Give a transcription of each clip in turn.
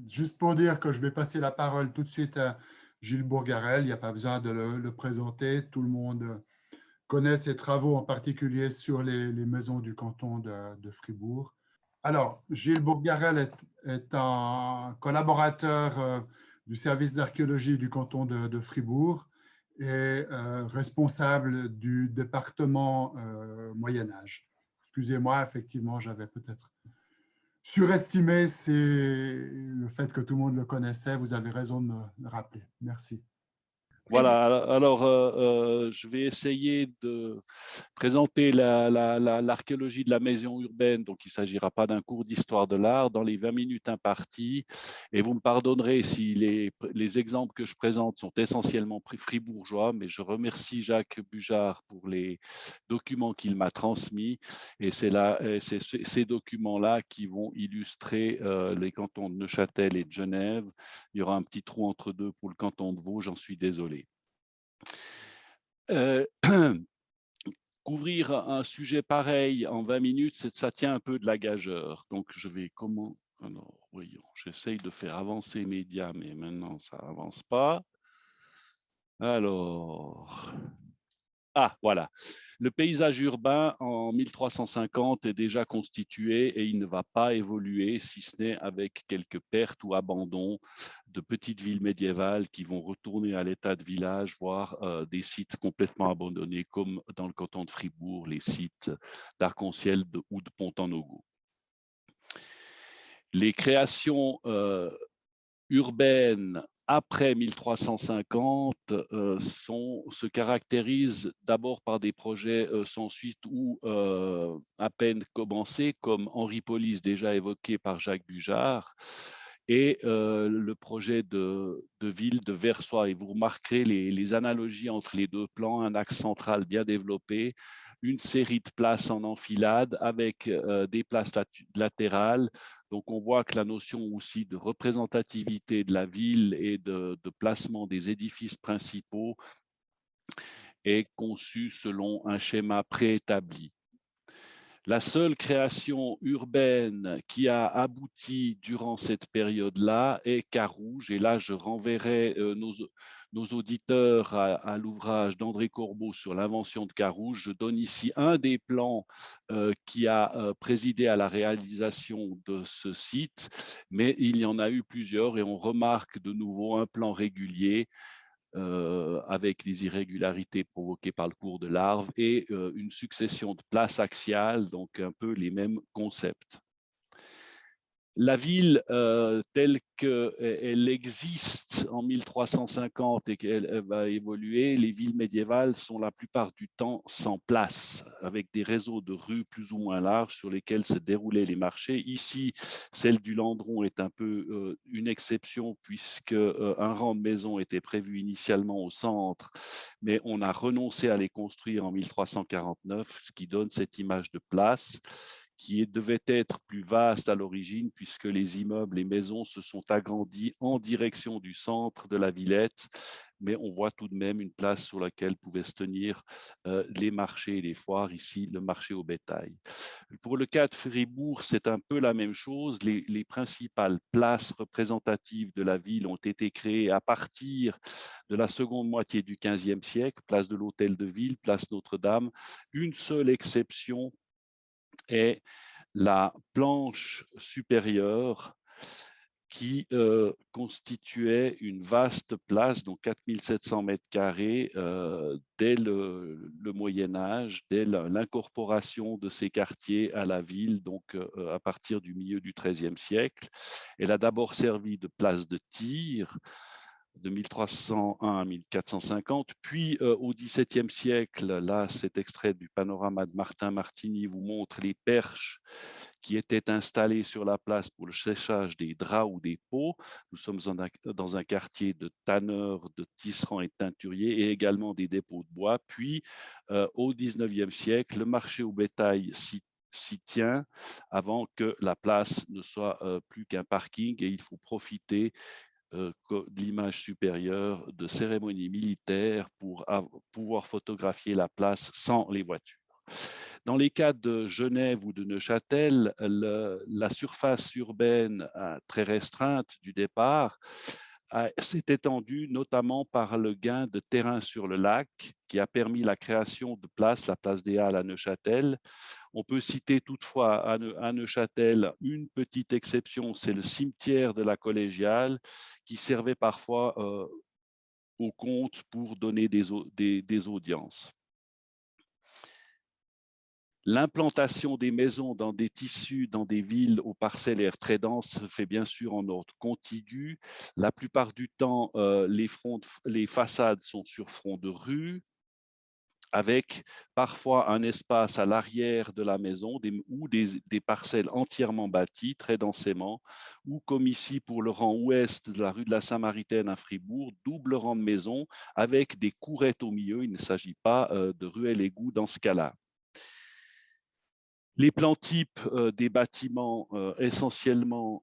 Juste pour dire que je vais passer la parole tout de suite à Gilles Bourgarel, il n'y a pas besoin de le présenter, tout le monde connaît ses travaux, en particulier sur les maisons du canton de Fribourg. Alors, Gilles Bourgarel est un collaborateur du service d'archéologie du canton de Fribourg et responsable du département Moyen-Âge. Excusez-moi, effectivement, j'avais peut-être surestimé le fait que tout le monde le connaissait. Vous avez raison de me le rappeler. Merci. Très bien. Voilà, alors je vais essayer de présenter l'archéologie de la maison urbaine. Donc, il ne s'agira pas d'un cours d'histoire de l'art dans les 20 minutes imparties. Et vous me pardonnerez si les exemples que je présente sont essentiellement fribourgeois, mais je remercie Jacques Bujard pour les documents qu'il m'a transmis. Et c'est ces documents-là qui vont illustrer les cantons de Neuchâtel et de Genève. Il y aura un petit trou entre deux pour le canton de Vaud, j'en suis désolé. Euh, Couvrir un sujet pareil en 20 minutes, ça tient un peu de la gageure. Donc, je vais comment... Alors, voyons, j'essaye de faire avancer les médias, mais maintenant, ça avance pas. Alors... Ah, voilà. Le paysage urbain en 1350 est déjà constitué et il ne va pas évoluer, si ce n'est avec quelques pertes ou abandons de petites villes médiévales qui vont retourner à l'état de village, voire des sites complètement abandonnés, comme dans le canton de Fribourg, les sites d'Arc-en-Ciel ou de Pont-en-Augo. Les créations urbaines après 1350 se caractérisent d'abord par des projets sans suite ou à peine commencés, comme Henri Polis, déjà évoqué par Jacques Bujard, et le projet de ville de Versoix. Et vous remarquerez les analogies entre les deux plans, un axe central bien développé, une série de places en enfilade avec des places latérales. Donc, on voit que la notion aussi de représentativité de la ville et de placement des édifices principaux est conçue selon un schéma préétabli. La seule création urbaine qui a abouti durant cette période-là est Carouge. Et là, je renverrai nos auditeurs à l'ouvrage d'André Corbeau sur l'invention de Carouge. Je donne ici un des plans qui a présidé à la réalisation de ce site, mais il y en a eu plusieurs et on remarque de nouveau un plan régulier avec les irrégularités provoquées par le cours de larve et une succession de places axiales, donc un peu les mêmes concepts. La ville telle qu'elle existe en 1350 et qu'elle va évoluer, les villes médiévales sont la plupart du temps sans place, avec des réseaux de rues plus ou moins larges sur lesquels se déroulaient les marchés. Ici, celle du Landron est un peu une exception puisque un rang de maisons était prévu initialement au centre, mais on a renoncé à les construire en 1349, ce qui donne cette image de place qui devait être plus vaste à l'origine puisque les immeubles, les maisons se sont agrandis en direction du centre de la Villette, mais on voit tout de même une place sur laquelle pouvaient se tenir les marchés et les foires, ici le marché au bétail. Pour le cas de Fribourg, c'est un peu la même chose. Les principales places représentatives de la ville ont été créées à partir de la seconde moitié du XVe siècle, place de l'Hôtel de Ville, place Notre-Dame. Une seule exception est la planche supérieure qui constituait une vaste place, donc 4700 mètres carrés, dès le Moyen Âge, dès l'incorporation de ces quartiers à la ville, donc à partir du milieu du XIIIe siècle. Elle a d'abord servi de place de tir, de 1301 à 1450, puis au XVIIe siècle, là cet extrait du panorama de Martin Martini vous montre les perches qui étaient installées sur la place pour le séchage des draps ou des peaux. Nous sommes dans un quartier de tanneurs, de tisserands et de teinturiers et également des dépôts de bois. Puis au XIXe siècle, le marché au bétail s'y tient avant que la place ne soit plus qu'un parking et il faut profiter de l'image supérieure de cérémonies militaires pour pouvoir photographier la place sans les voitures. Dans les cas de Genève ou de Neuchâtel, la surface urbaine très restreinte du départ s'est étendue notamment par le gain de terrain sur le lac qui a permis la création de places, la place des Halles à Neuchâtel. On peut citer toutefois à Neuchâtel une petite exception, c'est le cimetière de la Collégiale qui servait parfois au comte pour donner des audiences. L'implantation des maisons dans des tissus, dans des villes aux parcellaires très denses se fait bien sûr en ordre contigu. La plupart du temps, les façades sont sur front de rue, avec parfois un espace à l'arrière de la maison ou des parcelles entièrement bâties très densément, ou comme ici pour le rang ouest de la rue de la Samaritaine à Fribourg, double rang de maisons avec des courettes au milieu. Il ne s'agit pas de ruelles égouts dans ce cas-là. Les plans types des bâtiments essentiellement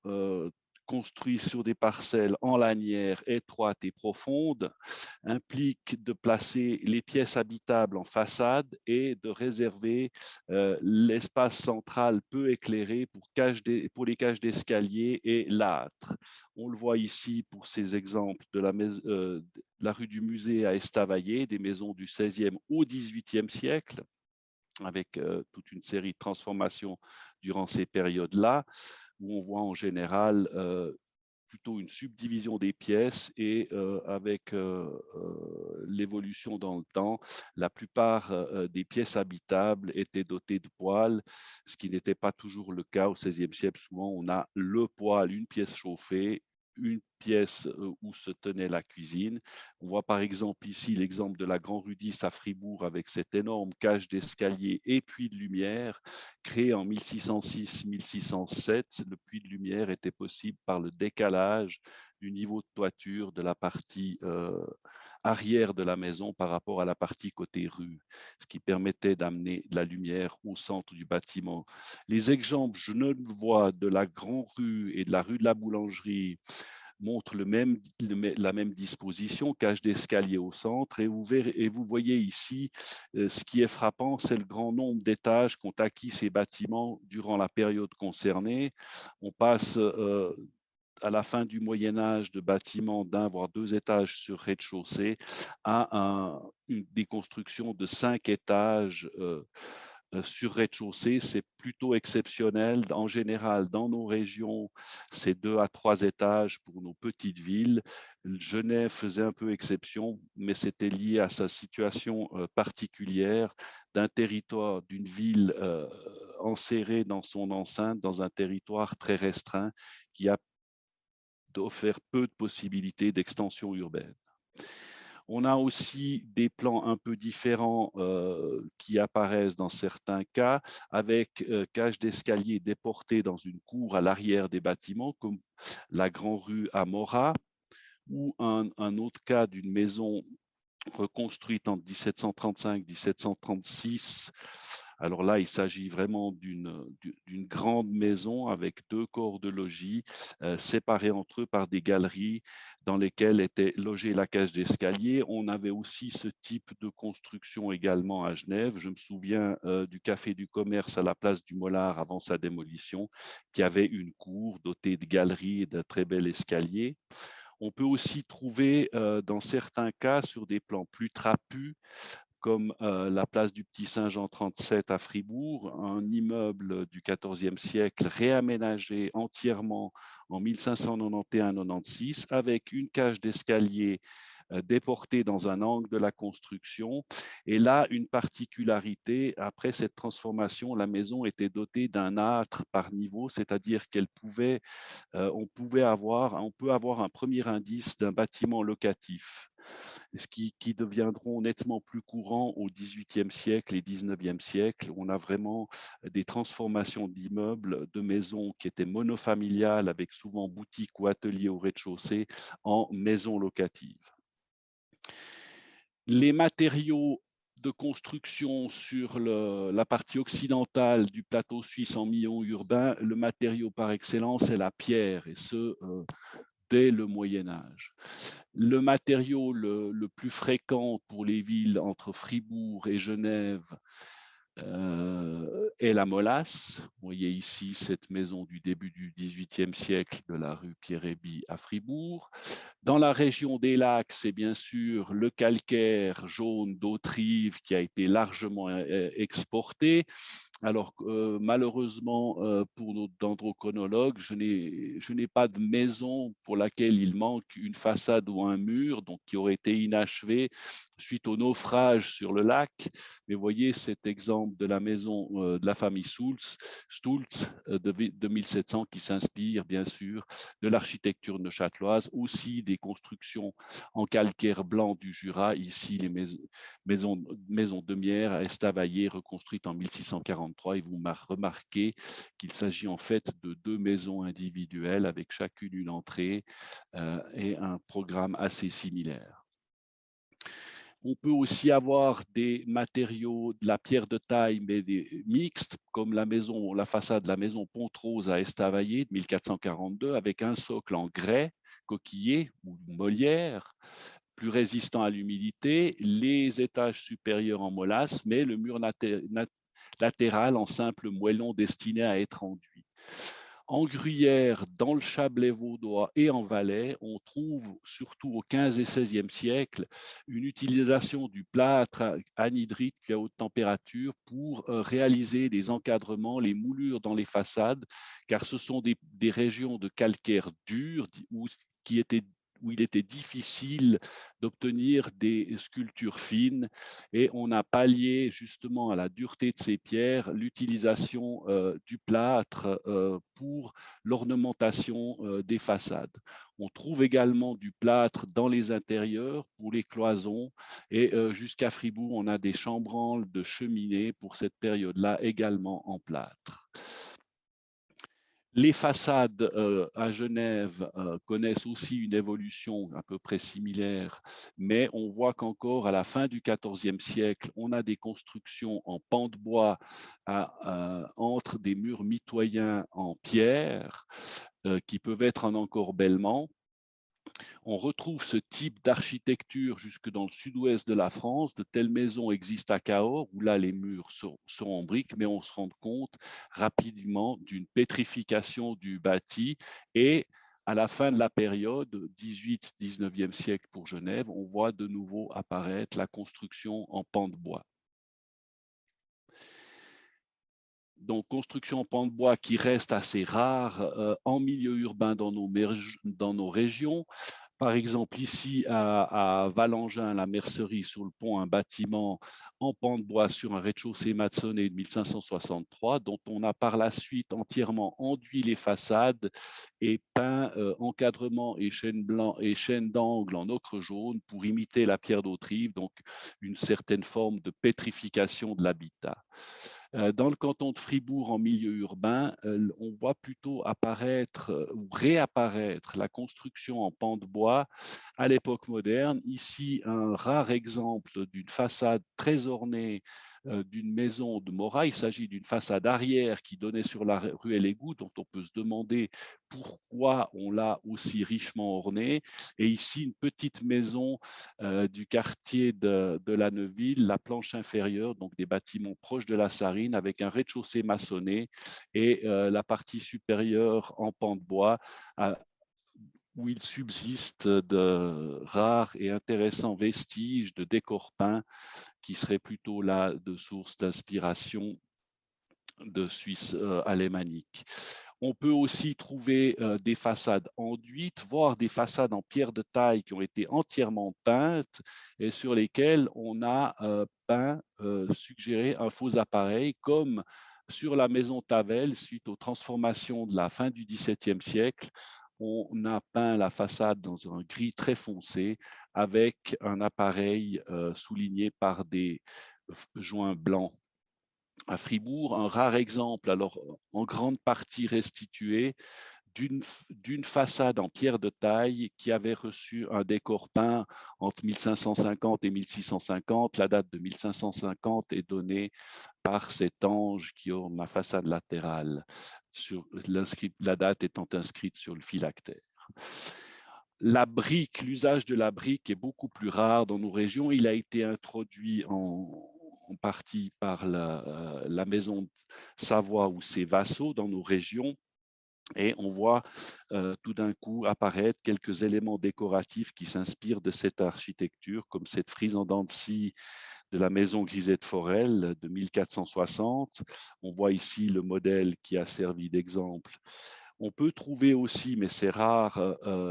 construits sur des parcelles en lanières étroites et profondes impliquent de placer les pièces habitables en façade et de réserver l'espace central peu éclairé pour les cages d'escalier et l'âtre. On le voit ici pour ces exemples de la rue du Musée à Estavayer, des maisons du XVIe au XVIIIe siècle, avec toute une série de transformations durant ces périodes-là, où on voit en général plutôt une subdivision des pièces et avec l'évolution dans le temps, la plupart des pièces habitables étaient dotées de poêles, ce qui n'était pas toujours le cas au XVIe siècle. Souvent, on a le poêle, une pièce chauffée, une pièce où se tenait la cuisine. On voit par exemple ici l'exemple de la Grand Rue 10 à Fribourg avec cette énorme cage d'escalier et puits de lumière créé en 1606-1607. Le puits de lumière était possible par le décalage du niveau de toiture de la partie arrière de la maison par rapport à la partie côté rue, ce qui permettait d'amener la lumière au centre du bâtiment. Les exemples genevois de la Grande Rue et de la rue de la Boulangerie montrent la même disposition, cage d'escalier au centre, et vous voyez ici, ce qui est frappant, c'est le grand nombre d'étages qu'ont acquis ces bâtiments durant la période concernée. On passe à la fin du Moyen-Âge de bâtiments d'un voire deux étages sur rez-de-chaussée à des constructions de 5 étages sur rez-de-chaussée. C'est plutôt exceptionnel. En général, dans nos régions, c'est 2 à 3 étages pour nos petites villes. Genève faisait un peu exception, mais c'était lié à sa situation particulière d'un territoire, d'une ville enserrée dans son enceinte, dans un territoire très restreint qui a offert peu de possibilités d'extension urbaine. On a aussi des plans un peu différents qui apparaissent dans certains cas, avec cage d'escalier déportée dans une cour à l'arrière des bâtiments, comme la Grande Rue à Morat, ou un autre cas d'une maison reconstruite en 1735-1736. Alors là, il s'agit vraiment d'une grande maison avec 2 corps de logis séparés entre eux par des galeries dans lesquelles était logée la cage d'escalier. On avait aussi ce type de construction également à Genève. Je me souviens du Café du Commerce à la place du Mollard avant sa démolition, qui avait une cour dotée de galeries et d'un très bel escalier. On peut aussi trouver dans certains cas sur des plans plus trapus, comme la place du Petit Saint-Jean 37 à Fribourg, un immeuble du XIVe siècle réaménagé entièrement en 1591-96 avec une cage d'escalier déportée dans un angle de la construction. Et là, une particularité, après cette transformation, la maison était dotée d'un âtre par niveau, c'est-à-dire on peut avoir un premier indice d'un bâtiment locatif, ce qui deviendront nettement plus courants au XVIIIe siècle et XIXe siècle. On a vraiment des transformations d'immeubles, de maisons qui étaient monofamiliales avec souvent boutique ou atelier au rez-de-chaussée en maisons locatives. Les matériaux de construction sur la partie occidentale du plateau suisse en milieu urbain, le matériau par excellence est la pierre, et ce, dès le Moyen-Âge. Le matériau le plus fréquent pour les villes entre Fribourg et Genève est la Molasse. Vous voyez ici cette maison du début du XVIIIe siècle de la rue Pierre-Héby à Fribourg. Dans la région des lacs, c'est bien sûr le calcaire jaune d'Autrive qui a été largement exporté. Alors, malheureusement, pour nos dendrochronologues, je n'ai pas de maison pour laquelle il manque une façade ou un mur, donc qui aurait été inachevé suite au naufrage sur le lac. Mais voyez cet exemple de la maison de la famille Stultz de 1700 qui s'inspire, bien sûr, de l'architecture neuchâteloise, aussi des constructions en calcaire blanc du Jura, ici les maisons de Mières à Estavayer, reconstruites en 1643. Et vous remarquez qu'il s'agit en fait de deux maisons individuelles avec chacune une entrée et un programme assez similaire. On peut aussi avoir des matériaux de la pierre de taille, mais des mixtes, comme la façade de la maison Pontrose à Estavayer de 1442, avec un socle en grès, coquillé ou molière, plus résistant à l'humidité, les étages supérieurs en molasse, mais le mur latéral en simple moellon destiné à être enduit. En Gruyère, dans le Chablais vaudois et en Valais, on trouve surtout au XVe et XVIe siècle une utilisation du plâtre anhydrite à haute température pour réaliser des encadrements, les moulures dans les façades, car ce sont des régions de calcaire dur où il était difficile d'obtenir des sculptures fines, et on a pallié justement à la dureté de ces pierres l'utilisation du plâtre pour l'ornementation des façades. On trouve également du plâtre dans les intérieurs pour les cloisons, et jusqu'à Fribourg, on a des chambranles de cheminées pour cette période-là également en plâtre. Les façades à Genève connaissent aussi une évolution à peu près similaire, mais on voit qu'encore à la fin du XIVe siècle, on a des constructions en pan de bois entre des murs mitoyens en pierre qui peuvent être en encorbellement. On retrouve ce type d'architecture jusque dans le sud-ouest de la France. De telles maisons existent à Cahors, où là les murs sont en briques, mais on se rend compte rapidement d'une pétrification du bâti. Et à la fin de la période, 18-19e siècle pour Genève, on voit de nouveau apparaître la construction en pan de bois. Donc, construction en pan de bois qui reste assez rare en milieu urbain dans nos régions. Par exemple, ici à Valangin, la mercerie sur le pont, un bâtiment en pan de bois sur un rez-de-chaussée maçonné de 1563, dont on a par la suite entièrement enduit les façades et peint encadrement et chaînes d'angle en ocre jaune pour imiter la pierre d'Autrive, donc une certaine forme de pétrification de l'habitat. Dans le canton de Fribourg, en milieu urbain, on voit plutôt apparaître ou réapparaître la construction en pan de bois à l'époque moderne. Ici, un rare exemple d'une façade très ornée d'une maison de Morat. Il s'agit d'une façade arrière qui donnait sur la ruelle Égout, dont on peut se demander pourquoi on l'a aussi richement ornée. Et ici, une petite maison du quartier de la Neuville, la planche inférieure, donc des bâtiments proches de la Sarine, avec un rez-de-chaussée maçonné et la partie supérieure en pan de bois, où il subsiste de rares et intéressants vestiges de décors peints qui seraient plutôt là de source d'inspiration de Suisse alémanique. On peut aussi trouver des façades enduites, voire des façades en pierre de taille qui ont été entièrement peintes et sur lesquelles on a suggéré un faux appareil, comme sur la maison Tavel, suite aux transformations de la fin du XVIIe siècle. On a peint la façade dans un gris très foncé avec un appareil souligné par des joints blancs. À Fribourg, un rare exemple, alors en grande partie restitué, d'une façade en pierre de taille qui avait reçu un décor peint entre 1550 et 1650. La date de 1550 est donnée par cet ange qui orne la façade latérale, la date étant inscrite sur le phylactère. La brique, l'usage de la brique est beaucoup plus rare dans nos régions. Il a été introduit en partie par la maison de Savoie ou ses vassaux dans nos régions. Et on voit tout d'un coup apparaître quelques éléments décoratifs qui s'inspirent de cette architecture, comme cette frise en dents de scie de la maison Grisette Forel de 1460. On voit ici le modèle qui a servi d'exemple. On peut trouver aussi, mais c'est rare,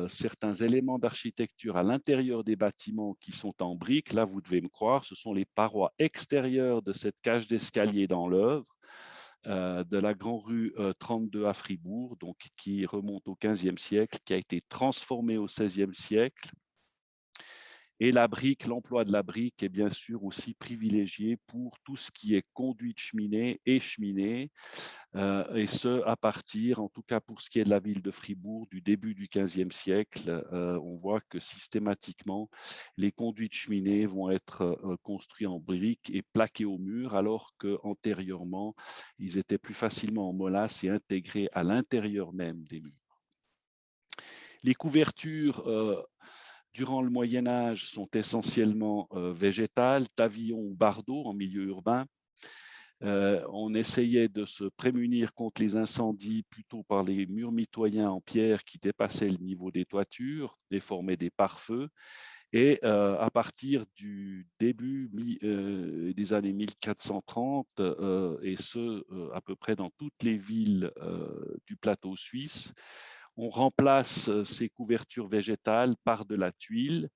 certains éléments d'architecture à l'intérieur des bâtiments qui sont en briques. Là, vous devez me croire, ce sont les parois extérieures de cette cage d'escalier dans l'œuvre de la Grand Rue 32 à Fribourg, donc qui remonte au XVe siècle, qui a été transformée au XVIe siècle. Et la brique, l'emploi de la brique est bien sûr aussi privilégié pour tout ce qui est conduite cheminée et cheminée, et ce, à partir, en tout cas pour ce qui est de la ville de Fribourg, du début du XVe siècle. On voit que systématiquement, les conduites cheminées vont être construites en briques et plaquées au mur, alors qu'antérieurement, ils étaient plus facilement en molasse et intégrés à l'intérieur même des murs. Les couvertures durant le Moyen-Âge sont essentiellement végétales, pavillons ou bardeaux en milieu urbain. On essayait de se prémunir contre les incendies plutôt par les murs mitoyens en pierre qui dépassaient le niveau des toitures et formaient des pare-feux. Et à partir du début des années 1430, et ce, à peu près dans toutes les villes du plateau suisse, on remplace ces couvertures végétales par de la tuile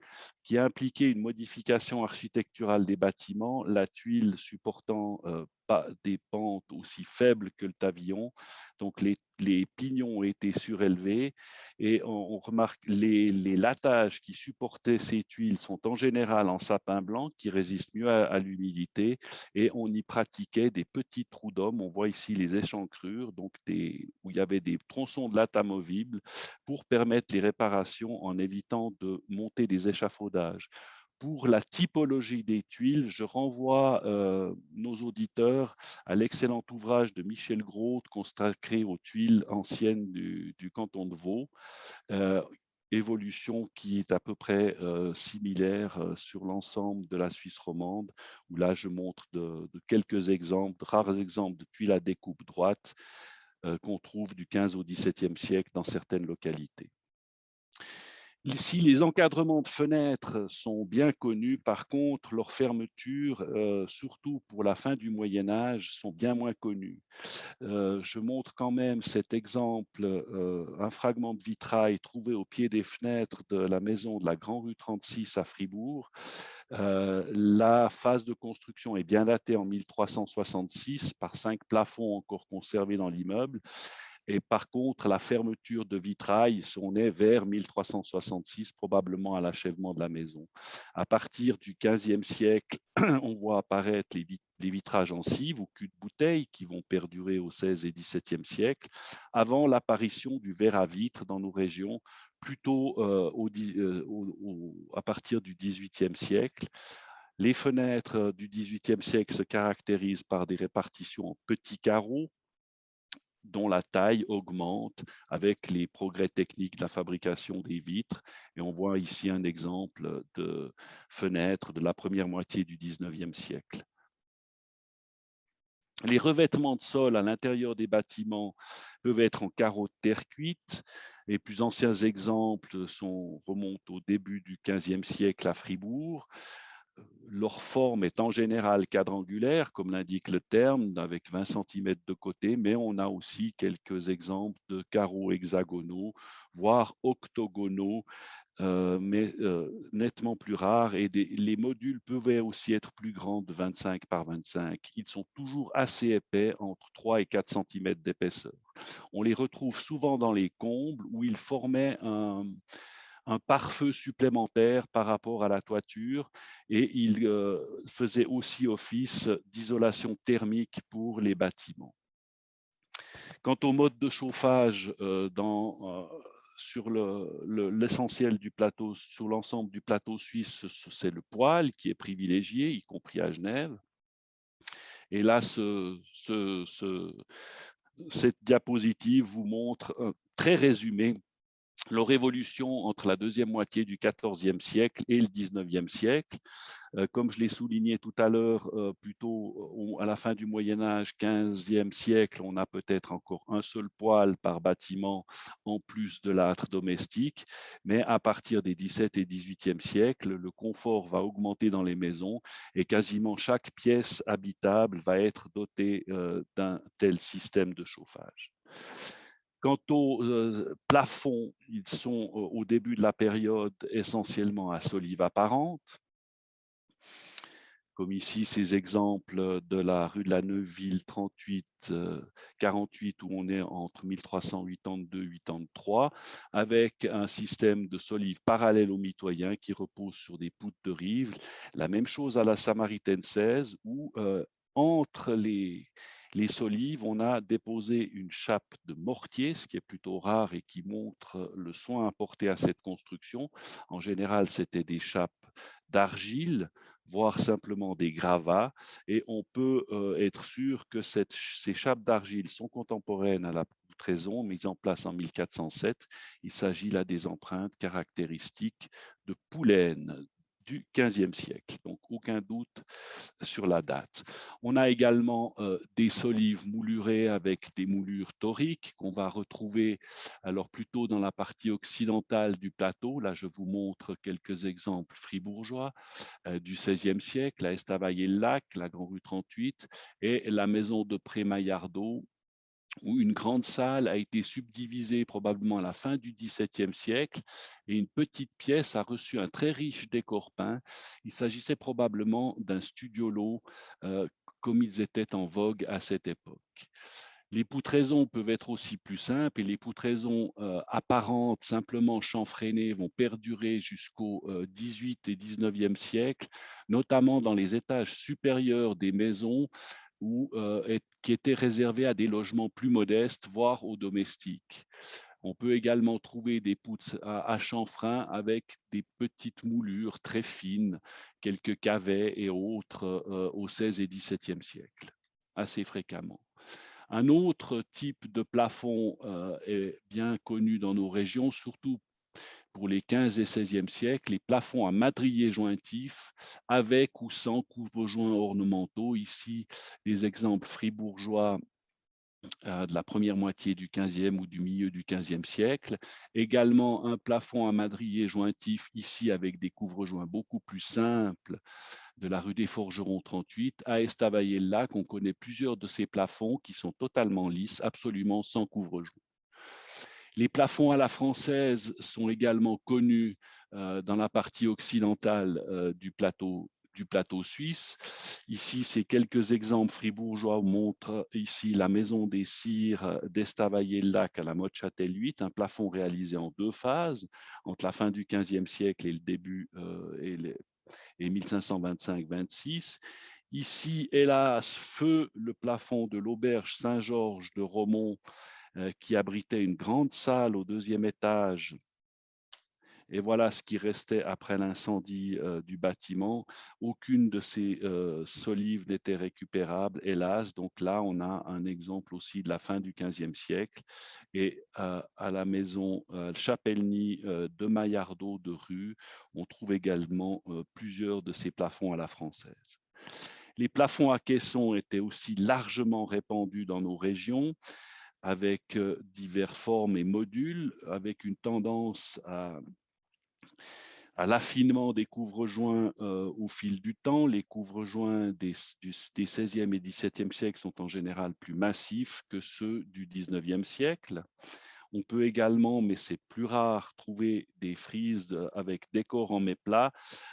qui a impliqué une modification architecturale des bâtiments, la tuile supportant pas des pentes aussi faibles que le pavillon. Donc les pignons ont été surélevés et on remarque les lattages qui supportaient ces tuiles sont en général en sapin blanc qui résiste mieux à l'humidité, et on y pratiquait des petits trous d'hommes. On voit ici les échancrures, donc où il y avait des tronçons de latte amovibles pour permettre les réparations en évitant de monter des échafaudages. Pour la typologie des tuiles, je renvoie nos auditeurs à l'excellent ouvrage de Michel Groth consacré aux tuiles anciennes du canton de Vaud, évolution qui est à peu près similaire sur l'ensemble de la Suisse romande, où là je montre de quelques exemples, de rares exemples de tuiles à découpe droite qu'on trouve du 15 au XVIIe siècle dans certaines localités. Ici, les encadrements de fenêtres sont bien connus. Par contre, leurs fermetures, surtout pour la fin du Moyen Âge, sont bien moins connues. Je montre quand même cet exemple, un fragment de vitrail trouvé au pied des fenêtres de la maison de la Grand Rue 36 à Fribourg. La phase de construction est bien datée en 1366 par 5 plafonds encore conservés dans l'immeuble. Et par contre, la fermeture de vitrail, on est vers 1366, probablement à l'achèvement de la maison. À partir du XVe siècle, on voit apparaître les vitrages en cive ou cul de bouteille qui vont perdurer au XVIe et XVIIe siècle, avant l'apparition du verre à vitre dans nos régions, plutôt à partir du XVIIIe siècle. Les fenêtres du XVIIIe siècle se caractérisent par des répartitions en petits carreaux, dont la taille augmente avec les progrès techniques de la fabrication des vitres. Et on voit ici un exemple de fenêtre de la première moitié du XIXe siècle. Les revêtements de sol à l'intérieur des bâtiments peuvent être en carreaux de terre cuite. Les plus anciens exemples remontent au début du XVe siècle à Fribourg. Leur forme est en général quadrangulaire, comme l'indique le terme, avec 20 cm de côté, mais on a aussi quelques exemples de carreaux hexagonaux, voire octogonaux, mais nettement plus rares. Et les modules peuvent aussi être plus grands, de 25 par 25. Ils sont toujours assez épais, entre 3 et 4 cm d'épaisseur. On les retrouve souvent dans les combles où ils formaient un pare-feu supplémentaire par rapport à la toiture, et il faisait aussi office d'isolation thermique pour les bâtiments. Quant au mode de chauffage sur l'essentiel du plateau, sur l'ensemble du plateau suisse, c'est le poêle qui est privilégié, y compris à Genève. Et là, cette diapositive vous montre très résumé leur évolution entre la deuxième moitié du XIVe siècle et le XIXe siècle. Comme je l'ai souligné tout à l'heure, plutôt à la fin du Moyen Âge, XVe siècle, on a peut-être encore un seul poêle par bâtiment en plus de l'âtre domestique, mais à partir des XVIIe et XVIIIe siècles, le confort va augmenter dans les maisons et quasiment chaque pièce habitable va être dotée d'un tel système de chauffage. Quant aux plafonds, ils sont au début de la période essentiellement à solives apparentes, comme ici ces exemples de la rue de la Neuville 48 où on est entre 1382-83, avec un système de solives parallèle au mitoyen qui repose sur des poutres de rive. La même chose à la Samaritaine 16 où entre les solives, on a déposé une chape de mortier, ce qui est plutôt rare et qui montre le soin apporté à cette construction. En général, c'était des chapes d'argile, voire simplement des gravats, et on peut être sûr que ces chapes d'argile sont contemporaines à la poutraison mise en place en 1407. Il s'agit là des empreintes caractéristiques de poulaines du XVe siècle, donc aucun doute sur la date. On a également des solives moulurées avec des moulures tauriques qu'on va retrouver alors plutôt dans la partie occidentale du plateau. Là, je vous montre quelques exemples fribourgeois du XVIe siècle, à Estavayer-le-Lac, la Grand Rue 38 et la maison de Pré-Maillardeau où une grande salle a été subdivisée probablement à la fin du XVIIe siècle et une petite pièce a reçu un très riche décor peint. Il s'agissait probablement d'un studiolo comme ils étaient en vogue à cette époque. Les poutraisons peuvent être aussi plus simples et les poutraisons apparentes, simplement chanfreinées, vont perdurer jusqu'au XVIIIe et XIXe siècle, notamment dans les étages supérieurs des maisons qui étaient réservés à des logements plus modestes, voire aux domestiques. On peut également trouver des poutres à chanfrein avec des petites moulures très fines, quelques cavets et autres au XVIe et XVIIe siècle, assez fréquemment. Un autre type de plafond est bien connu dans nos régions, surtout pour les 15 et 16e siècles, les plafonds à madriers jointifs avec ou sans couvre-joints ornementaux. Ici, des exemples fribourgeois de la première moitié du 15e ou du milieu du 15e siècle. Également un plafond à madriers jointifs ici avec des couvre-joints beaucoup plus simples de la rue des Forgerons 38. À Estavayer-le-Lac, on connaît plusieurs de ces plafonds qui sont totalement lisses, absolument sans couvre-joint. Les plafonds à la française sont également connus dans la partie occidentale du plateau suisse. Ici, ces quelques exemples fribourgeois montrent ici la maison des cires d'Estavayer-le-Lac à la Motte-Châtel 8, un plafond réalisé en deux phases entre la fin du XVe siècle et le début et 1525-26. Ici, hélas, feu le plafond de l'auberge Saint-Georges de Romont qui abritait une grande salle au deuxième étage. Et voilà ce qui restait après l'incendie du bâtiment. Aucune de ces solives n'était récupérable, hélas. Donc là, on a un exemple aussi de la fin du XVe siècle. Et à la maison Chapelny de Maillardeau de Rue, on trouve également plusieurs de ces plafonds à la française. Les plafonds à caissons étaient aussi largement répandus dans nos régions avec diverses formes et modules, avec une tendance à l'affinement des couvre-joints au fil du temps. Les couvre-joints des 16e et 17e siècles sont en général plus massifs que ceux du 19e siècle. On peut également, mais c'est plus rare, trouver des frises avec décor en méplat.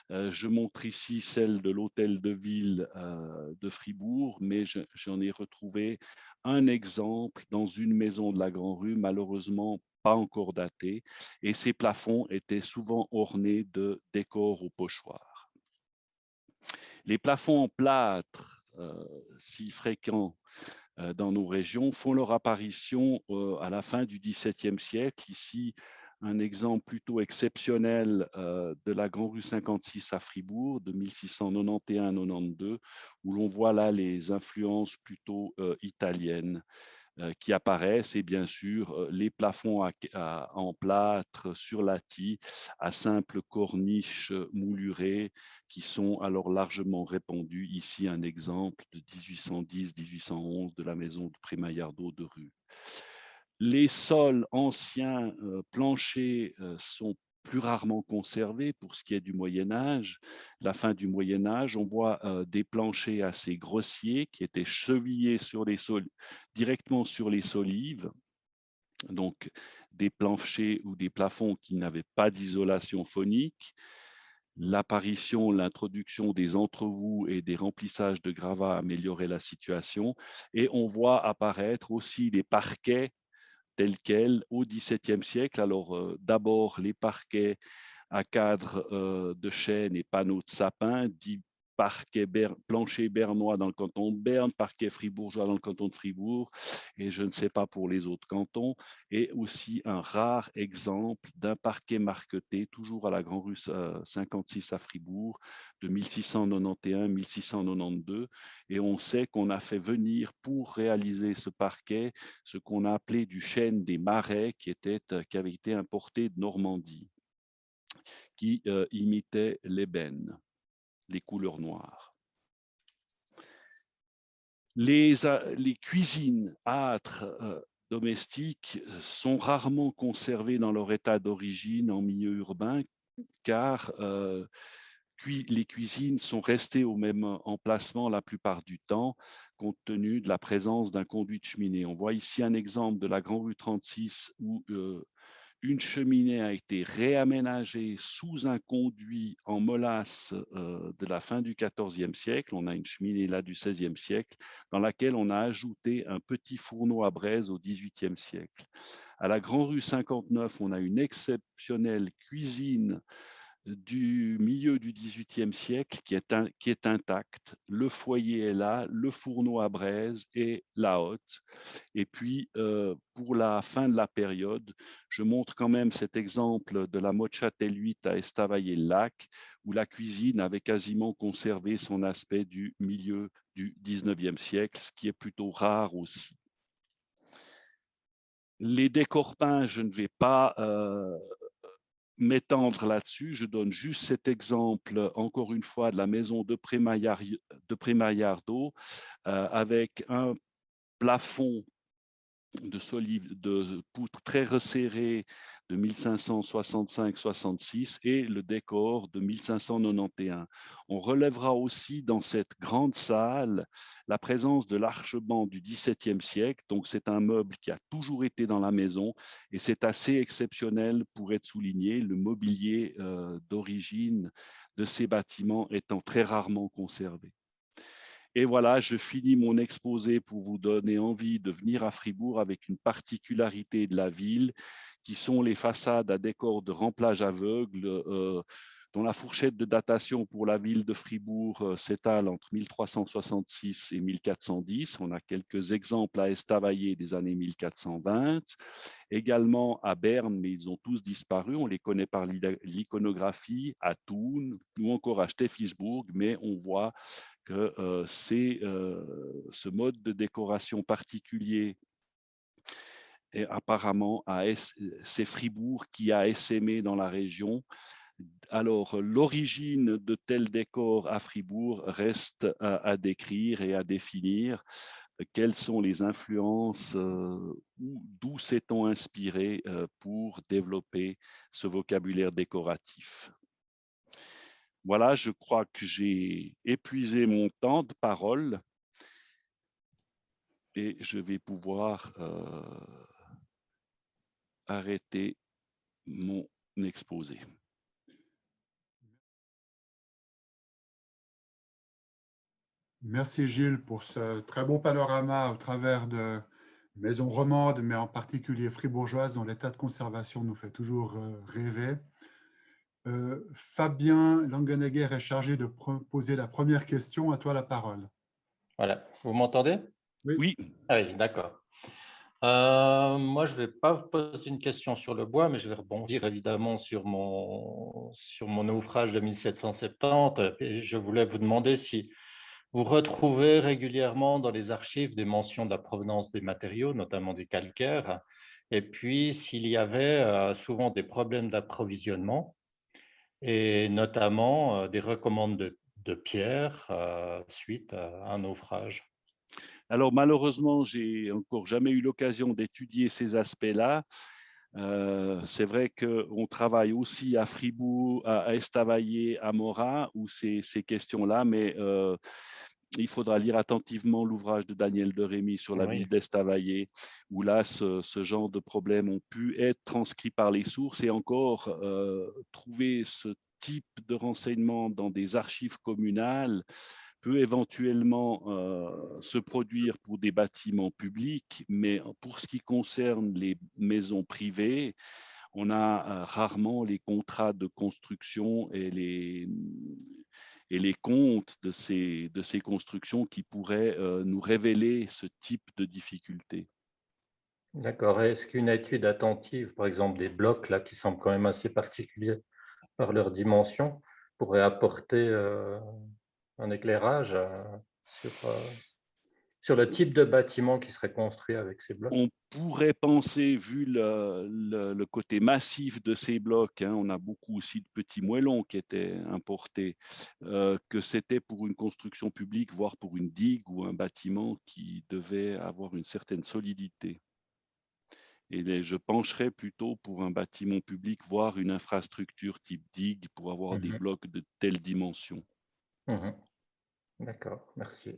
Je montre ici celle de l'hôtel de ville de Fribourg, mais j'en ai retrouvé un exemple dans une maison de la Grand-Rue, malheureusement pas encore datée, et ces plafonds étaient souvent ornés de décors au pochoir. Les plafonds en plâtre, si fréquents dans nos régions, font leur apparition à la fin du XVIIe siècle. Ici, un exemple plutôt exceptionnel de la Grand Rue 56 à Fribourg, de 1691-92, où l'on voit là les influences plutôt italiennes qui apparaissent et bien sûr les plafonds en plâtre sur latis à simple corniche moulurée qui sont alors largement répandus. Ici un exemple de 1810-1811 de la maison de Prémaillardeau de Rue. Les sols anciens planchers sont plus rarement conservés pour ce qui est du Moyen Âge. La fin du Moyen Âge, on voit des planchers assez grossiers qui étaient chevillés sur directement sur les solives, donc des planchers ou des plafonds qui n'avaient pas d'isolation phonique. L'apparition, l'introduction des entrevous et des remplissages de gravats améliorait la situation. Et on voit apparaître aussi des parquets tels quels au XVIIe siècle. Alors, d'abord, les parquets à cadre de chêne et panneaux de sapin, dit plancher bernois dans le canton de Berne, parquet fribourgeois dans le canton de Fribourg, et je ne sais pas pour les autres cantons, et aussi un rare exemple d'un parquet marqueté, toujours à la Grand Rue 56 à Fribourg, de 1691-1692, et on sait qu'on a fait venir pour réaliser ce parquet ce qu'on a appelé du chêne des marais qui avait été importé de Normandie, qui imitait l'ébène, les couleurs noires. Les cuisines âtres domestiques sont rarement conservées dans leur état d'origine en milieu urbain, car les cuisines sont restées au même emplacement la plupart du temps, compte tenu de la présence d'un conduit de cheminée. On voit ici un exemple de la Grand Rue 36 où une cheminée a été réaménagée sous un conduit en molasse de la fin du XIVe siècle. On a une cheminée là du XVIe siècle dans laquelle on a ajouté un petit fourneau à braise au XVIIIe siècle. À la Grand Rue 59, on a une exceptionnelle cuisine du milieu du XVIIIe siècle qui est intacte. Le foyer est là, le fourneau à braise et la hotte. Et puis, pour la fin de la période, je montre quand même cet exemple de la Mottchâtel 8 à Estavayer-le-Lac, où la cuisine avait quasiment conservé son aspect du milieu du XIXe siècle, ce qui est plutôt rare aussi. Les décors peints, je ne vais pas m'étendre là-dessus. Je donne juste cet exemple, encore une fois, de la maison de Prémaillardeau, avec un plafond de poutres très resserrées de 1565-66 et le décor de 1591. On relèvera aussi dans cette grande salle la présence de l'archeban du XVIIe siècle. Donc c'est un meuble qui a toujours été dans la maison et c'est assez exceptionnel pour être souligné, le mobilier d'origine de ces bâtiments étant très rarement conservé. Et voilà, je finis mon exposé pour vous donner envie de venir à Fribourg avec une particularité de la ville, qui sont les façades à décor de remplage aveugle, dont la fourchette de datation pour la ville de Fribourg s'étale entre 1366 et 1410. On a quelques exemples à Estavayer des années 1420, également à Berne, mais ils ont tous disparu. On les connaît par l'iconographie, à Thun ou encore à Steffisburg, mais on voit que c'est ce mode de décoration particulier et apparemment c'est Fribourg qui a essaimé dans la région. Alors, l'origine de tels décors à Fribourg reste à décrire et à définir. Quelles sont les influences, d'où s'est-on inspiré pour développer ce vocabulaire décoratif? Voilà, je crois que j'ai épuisé mon temps de parole et je vais pouvoir arrêter mon exposé. Merci Gilles pour ce très beau panorama au travers de maisons romandes, mais en particulier fribourgeoises, dont l'état de conservation nous fait toujours rêver. Fabien Langenegger est chargé de poser la première question. À toi la parole. Voilà, vous m'entendez? Oui. Ah oui, d'accord. Moi, je ne vais pas vous poser une question sur le bois, mais je vais rebondir évidemment sur mon naufrage de 1770. Et je voulais vous demander si Vous retrouvez régulièrement dans les archives des mentions de la provenance des matériaux, notamment des calcaires, et puis s'il y avait souvent des problèmes d'approvisionnement, et notamment des recommandes de pierres suite à un naufrage. Alors malheureusement, j'ai encore jamais eu l'occasion d'étudier ces aspects-là. C'est vrai qu'on travaille aussi à Fribourg, à Estavayer, à Morat, où ces questions-là, mais il faudra lire attentivement l'ouvrage de Daniel de Rémy sur la Oui, ville d'Estavayer, où là, ce genre de problèmes ont pu être transcrits par les sources et encore trouver ce type de renseignements dans des archives communales peut éventuellement se produire pour des bâtiments publics, mais pour ce qui concerne les maisons privées, on a rarement les contrats de construction et les comptes de ces constructions qui pourraient nous révéler ce type de difficultés. d'accord. Est-ce qu'une étude attentive, par exemple des blocs là, qui semblent quand même assez particuliers par leur dimension, pourrait apporter un éclairage sur le type de bâtiment qui serait construit avec ces blocs? On pourrait penser, vu le côté massif de ces blocs, hein, on a beaucoup aussi de petits moellons qui étaient importés, que c'était pour une construction publique, voire pour une digue ou un bâtiment qui devait avoir une certaine solidité. Et je pencherais plutôt pour un bâtiment public, voire une infrastructure type digue pour avoir des Mhm. blocs de telle dimension. Mhm. D'accord, merci.